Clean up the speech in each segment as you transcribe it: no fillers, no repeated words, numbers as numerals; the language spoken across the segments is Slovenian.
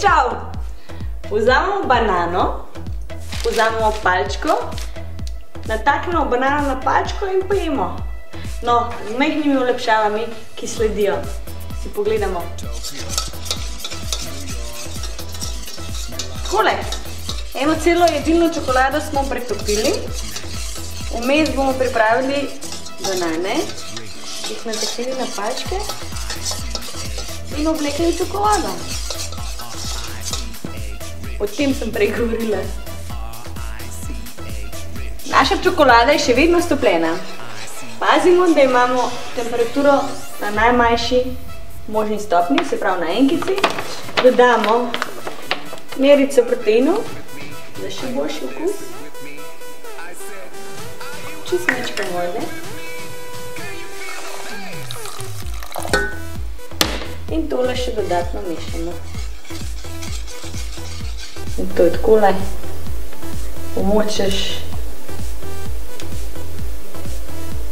čau! Vzamemo banano, vzamemo palčko, nataknemo banano na palčko in pojemo. No, z majhnimi olepšavami, ki sledijo. Si pogledamo. Takole, eno celo jedilno čokolado smo pretopili. Vmes bomo pripravili banane, jih nataknili na palčke in oblekli čokolado. O tem sem prej govorila. Naša čokolada je še vedno stopljena. Pazimo, da imamo temperaturo na najmanjši možni stopnji, se pravi na enkici. Dodamo merico proteinov, za še boljši okus. Čisto mečko vode. In tole še dodatno mešamo. In to je takole. Pomočeš,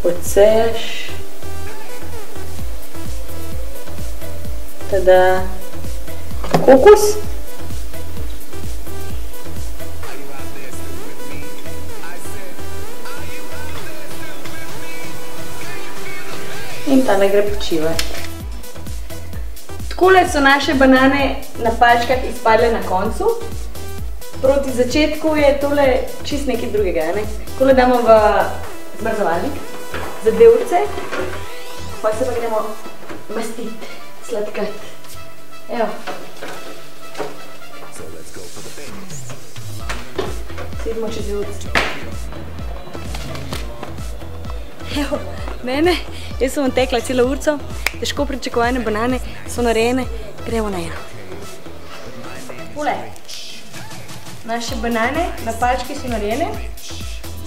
odseješ. Tada kokos. In tale gre počivati. Takole so naše banane na palčkah izpadle na koncu. Proti začetku je tole čist nekaj drugega. Takole damo v zmrzovalnik za delce. Pa se pa gremo mastiti, sladkati. Evo. Sedimo čez urico. Evo, mene, jaz sem tekla celo urico. Težko pričakovane banane so narejene. Gremo na eno. Tule. Naše banane na palčki so narejene.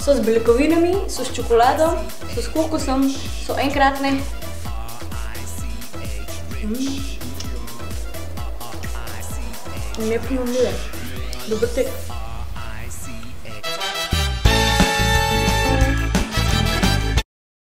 So z beljakovinami, so s čokolado, so s kokosom, so enkratne. In je primamljive. Dober tek.